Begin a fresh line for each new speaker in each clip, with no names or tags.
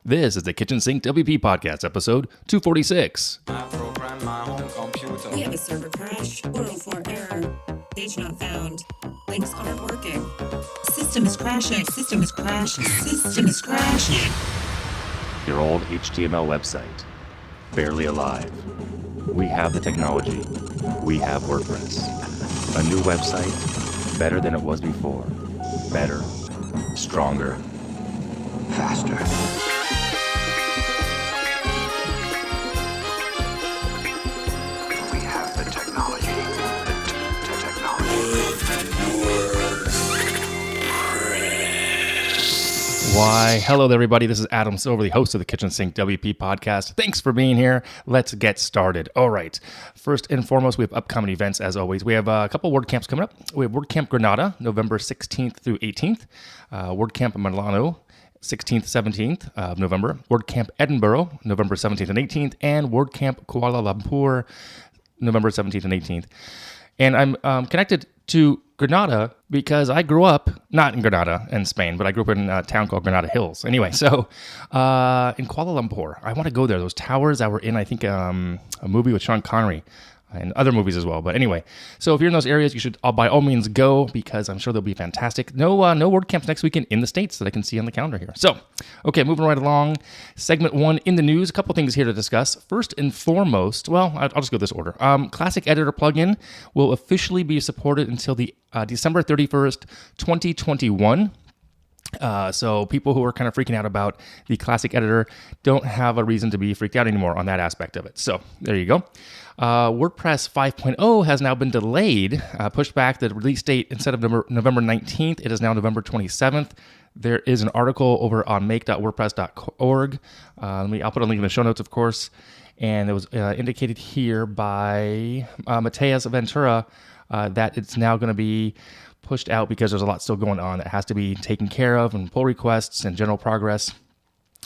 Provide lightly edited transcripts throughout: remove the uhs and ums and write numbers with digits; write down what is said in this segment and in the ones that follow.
This is the Kitchen Sink WP Podcast, episode 246.
I program my own computer.
We have a server crash. 404 error. Page not found. Links aren't working. System is crashing. System is crashing. System is crashing.
Your old HTML website. Barely alive. We have the technology. We have WordPress. A new website. Better than it was before. Better. Stronger. Faster. Why, hello there, everybody. This is Adam Silver, the host of the Kitchen Sink WP podcast. Thanks for being here. Let's get started. All right. First and foremost, we have upcoming events, as always. We have a couple WordCamps coming up. We have WordCamp Granada, November 16th through 18th. WordCamp Milano, 16th, 17th of November. WordCamp Edinburgh, November 17th and 18th. And WordCamp KualaLumpur, November 17th and 18th. And I'm connected to Granada because I grew up, not in Granada in Spain, but I grew up in a town called Granada Hills. Anyway, so in Kuala Lumpur, I want to go there. Those towers that were in, I think, a movie with Sean Connery and other movies as well. But anyway, so if you're in those areas, you should by all means go because I'm sure they'll be fantastic. No WordCamps next weekend in the States that I can see on the calendar here. So, okay, moving right along. Segment 1 in the news. A couple things here to discuss. First and foremost, well, I'll just go this order. Classic Editor plugin will officially be supported until the December 31st, 2021. So people who are kind of freaking out about the Classic Editor don't have a reason to be freaked out anymore on that aspect of it. So there you go. WordPress 5.0 has now been delayed, pushed back the release date. Instead of November 19th, it is now November 27th. There is an article over on make.wordpress.org. I'll put a link in the show notes, of course. And it was indicated here by Mateus Ventura that it's now going to be pushed out because there's a lot still going on that has to be taken care of and pull requests and general progress.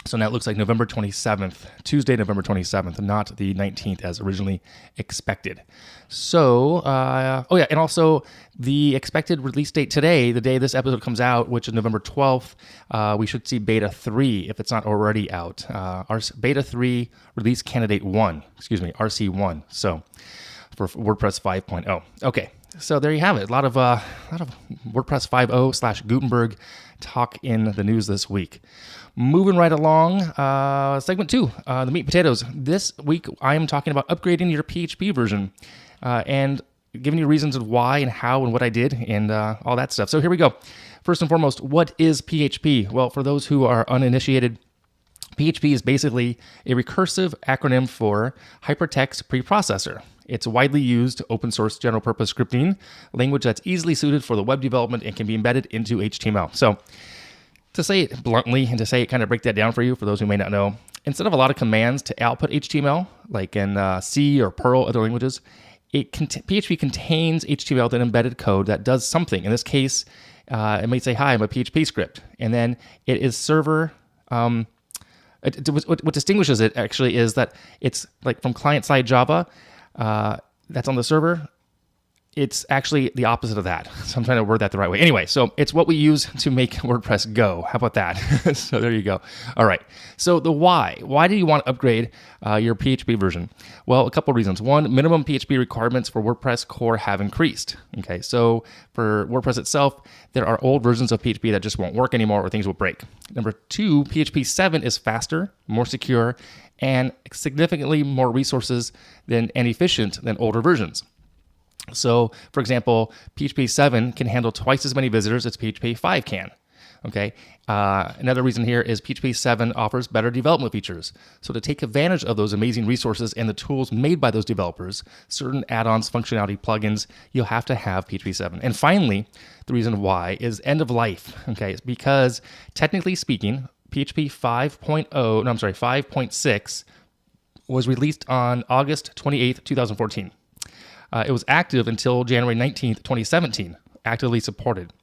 So now it looks like November 27th, Tuesday, November 27th, not the 19th as originally expected. So, and also the expected release date today, the day this episode comes out, which is November 12th, we should see Beta 3 if it's not already out. Our Beta 3 release candidate 1, RC1. So for WordPress 5.0. Okay. So there you have it. A lot of WordPress 5.0 / Gutenberg talk in the news this week. Moving right along, segment 2, the meat and potatoes. This week, I am talking about upgrading your PHP version and giving you reasons of why and how and what I did and all that stuff. So here we go. First and foremost, what is PHP? Well, for those who are uninitiated, PHP is basically a recursive acronym for Hypertext Preprocessor. It's widely used open source general purpose scripting language that's easily suited for the web development and can be embedded into HTML. So to say it bluntly and to say it kind of break that down for you, for those who may not know, instead of a lot of commands to output HTML, like in C or Perl, other languages, PHP contains HTML, then embedded code that does something. In this case, it might say, hi, I'm a PHP script. And then it is server... What distinguishes it actually is that it's like from client-side Java that's on the server. It's actually the opposite of that. So I'm trying to word that the right way. Anyway, so it's what we use to make WordPress go. How about that? So there you go. All right. So the why. Why do you want to upgrade your PHP version? Well, a couple of reasons. One, minimum PHP requirements for WordPress core have increased. Okay, so for WordPress itself, there are old versions of PHP that just won't work anymore or things will break. Number 2, PHP 7 is faster, more secure, and significantly more resources and efficient than older versions. So, for example, PHP 7 can handle twice as many visitors as PHP 5 can. Okay. Another reason here is PHP 7 offers better development features. So to take advantage of those amazing resources and the tools made by those developers, certain add-ons, functionality, plugins, you'll have to have PHP 7. And finally, the reason why is end of life. Okay. It's because technically speaking, PHP 5.6 was released on August 28th, 2014. It was active until January 19th, 2017, actively supported.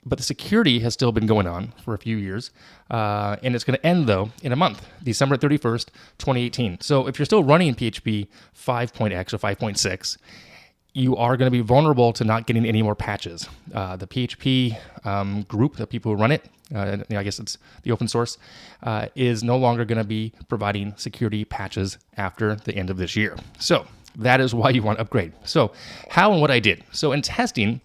But the security has still been going on for a few years, and it's going to end, though, in a month, December 31st, 2018. So if you're still running PHP 5.x or 5.6, you are going to be vulnerable to not getting any more patches. The PHP group, the people who run it, I guess it's the open source, is no longer going to be providing security patches after the end of this year. So that is why you want to upgrade. So how and what I did. So in testing,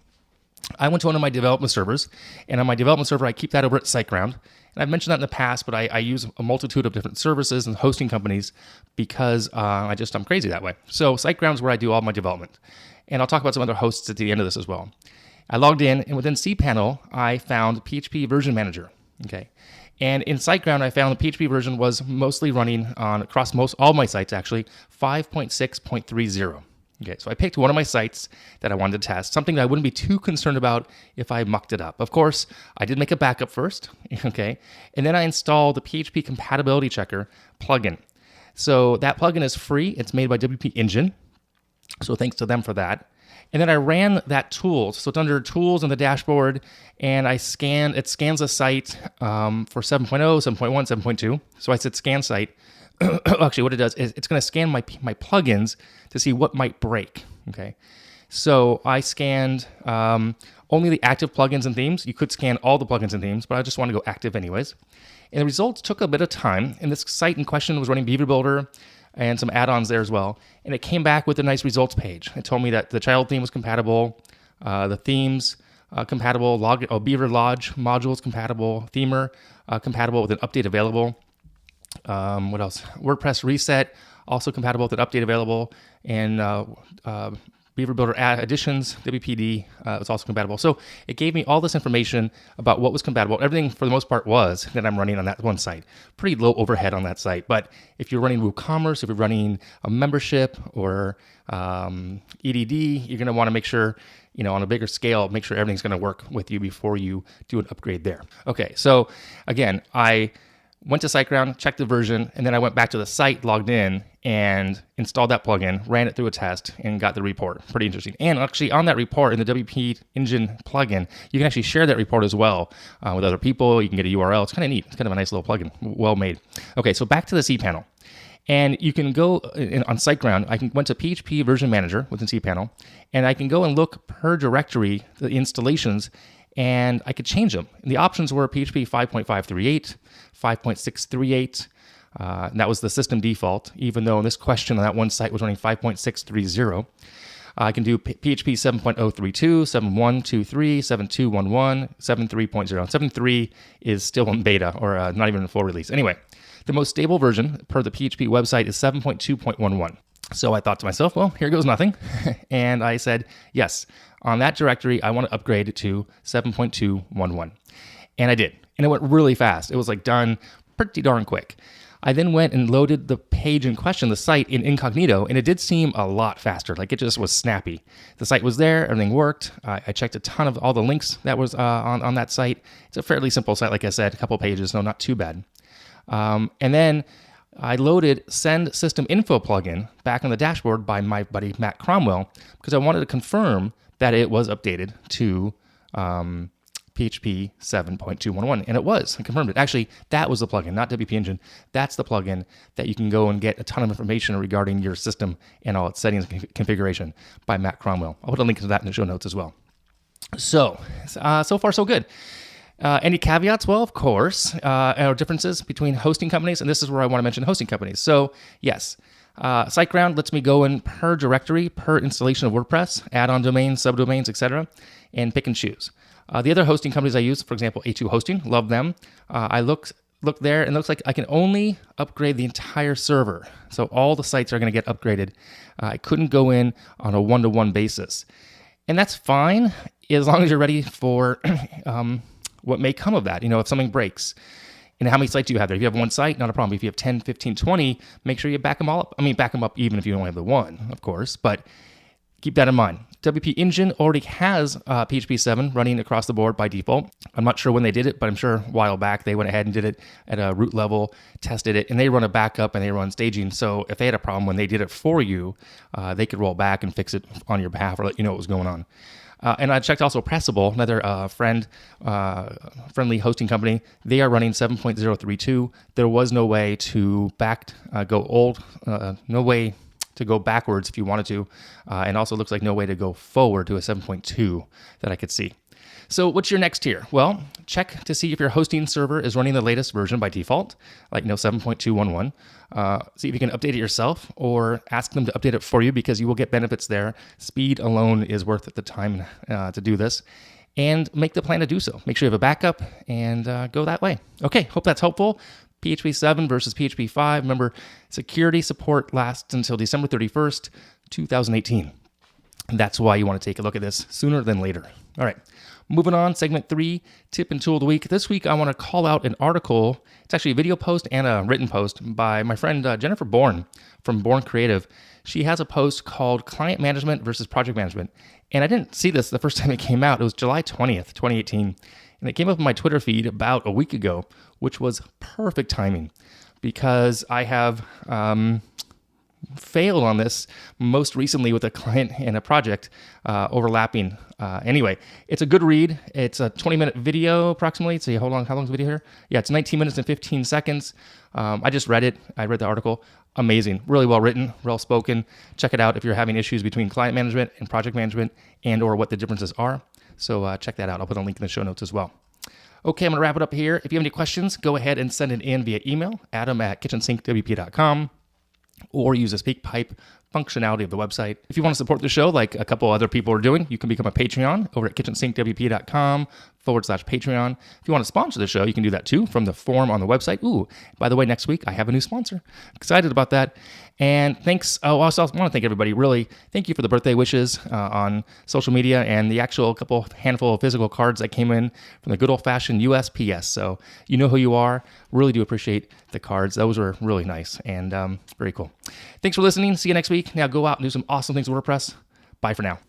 I went to one of my development servers, and on my development server, I keep that over at SiteGround. And I've mentioned that in the past, but I use a multitude of different services and hosting companies because I'm crazy that way. So SiteGround is where I do all my development. And I'll talk about some other hosts at the end of this as well. I logged in, and within cPanel, I found PHP version manager. Okay. And in SiteGround, I found the PHP version was mostly running on across all my sites, actually, 5.6.30. Okay, so I picked one of my sites that I wanted to test, something that I wouldn't be too concerned about if I mucked it up. Of course, I did make a backup first, okay, and then I installed the PHP Compatibility Checker plugin. So that plugin is free. It's made by WP Engine, so thanks to them for that. And then I ran that tool. So it's under Tools in the dashboard, and it scans a site for 7.0, 7.1, 7.2. So I said scan site. Actually, what it does is it's going to scan my plugins to see what might break. Okay, so I scanned only the active plugins and themes. You could scan all the plugins and themes, but I just want to go active anyways. And the results took a bit of time. And this site in question was running Beaver Builder and some add-ons there as well. And it came back with a nice results page. It told me that the child theme was compatible, the themes compatible, Beaver Lodge modules compatible, themer compatible with an update available. What else? WordPress reset, also compatible with an update available, and Beaver Builder additions, WPD, was also compatible. So it gave me all this information about what was compatible. Everything, for the most part, was that I'm running on that one site. Pretty low overhead on that site. But if you're running WooCommerce, if you're running a membership or EDD, you're going to want to make sure, on a bigger scale, make sure everything's going to work with you before you do an upgrade there. Okay, so again, I went to SiteGround, checked the version, and then I went back to the site, logged in, and installed that plugin, ran it through a test, and got the report. Pretty interesting. And actually, on that report in the WP Engine plugin, you can actually share that report as well with other people. You can get a URL. It's kind of neat. It's kind of a nice little plugin, well made. Okay, so back to the cPanel. And you can go on SiteGround. I went to PHP version manager within cPanel, and I can go and look per directory, the installations, and I could change them. And the options were PHP 5.538, 5.638. That was the system default, even though in this question on that one site was running 5.630. I can do PHP 7.032, 7123, 7211, 73.0. 7.3 is still in beta or not even in full release. Anyway, the most stable version per the PHP website is 7.2.11. So I thought to myself, well, here goes nothing. And I said, yes, on that directory, I want to upgrade to 7.211. And I did. And it went really fast. It was done pretty darn quick. I then went and loaded the page in question, the site, in incognito, and it did seem a lot faster. It just was snappy. The site was there, everything worked. I checked a ton of all the links that was on that site. It's a fairly simple site, like I said, a couple pages, no, not too bad. And then I loaded Send System Info plugin back on the dashboard by my buddy Matt Cromwell because I wanted to confirm that it was updated to PHP 7.211, and it was. I confirmed it. Actually, that was the plugin, not WP Engine. That's the plugin that you can go and get a ton of information regarding your system and all its settings and configuration by Matt Cromwell. I'll put a link to that in the show notes as well. So far so good. Any caveats? Well, of course, or differences between hosting companies, and this is where I want to mention hosting companies. So yes, SiteGround lets me go in per directory, per installation of WordPress, add-on domains, subdomains, etc., and pick and choose. The other hosting companies I use, for example, A2 Hosting, love them. I looked there, and it looks like I can only upgrade the entire server. So all the sites are going to get upgraded. I couldn't go in on a one-to-one basis. And that's fine, as long as you're ready for what may come of that. If something breaks. And how many sites do you have there? If you have one site, not a problem. If you have 10, 15, 20, make sure you back them all up. Back them up even if you only have the one, of course. But keep that in mind. WP Engine already has PHP 7 running across the board by default. I'm not sure when they did it, but I'm sure a while back they went ahead and did it at a root level, tested it, and they run a backup and they run staging. So if they had a problem when they did it for you, they could roll back and fix it on your behalf or let you know what was going on. And I checked also Pressable, another friendly hosting company. They are running 7.032. There was no way to go old, no way to go backwards if you wanted to, and also looks like no way to go forward to a 7.2 that I could see. So what's your next tier? Well, check to see if your hosting server is running the latest version by default, like 7.211. See if you can update it yourself or ask them to update it for you, because you will get benefits there. Speed alone is worth the time to do this. And make the plan to do so. Make sure you have a backup and go that way. Okay, hope that's helpful. PHP 7 versus PHP 5. Remember, security support lasts until December 31st, 2018. That's why you want to take a look at this sooner than later. All right, moving on, segment 3, tip and tool of the week. This week, I want to call out an article. It's actually a video post and a written post by my friend Jennifer Bourne from Bourne Creative. She has a post called Client Management versus Project Management. And I didn't see this the first time it came out. It was July 20th, 2018. And it came up in my Twitter feed about a week ago, which was perfect timing because I have failed on this most recently with a client and a project overlapping. Anyway, it's a good read. It's a 20-minute video approximately. So hold on, how long is the video here? Yeah, it's 19 minutes and 15 seconds. I just read it. I read the article. Amazing, really well written, well spoken. Check it out if you're having issues between client management and project management and or what the differences are. So check that out. I'll put a link in the show notes as well. Okay, I'm going to wrap it up here. If you have any questions, go ahead and send it in via email, adam@kitchensinkwp.com, or use the SpeakPipe functionality of the website. If you want to support the show like a couple other people are doing, you can become a Patreon over at kitchensinkwp.com/Patreon. If you want to sponsor the show, you can do that too from the form on the website. Ooh, by the way, next week I have a new sponsor. Excited about that. And thanks. Oh, also I want to thank everybody. Really, thank you for the birthday wishes on social media and the actual handful of physical cards that came in from the good old-fashioned USPS. So you know who you are. Really do appreciate the cards. Those were really nice and very cool. Thanks for listening. See you next week. Now go out and do some awesome things with WordPress. Bye for now.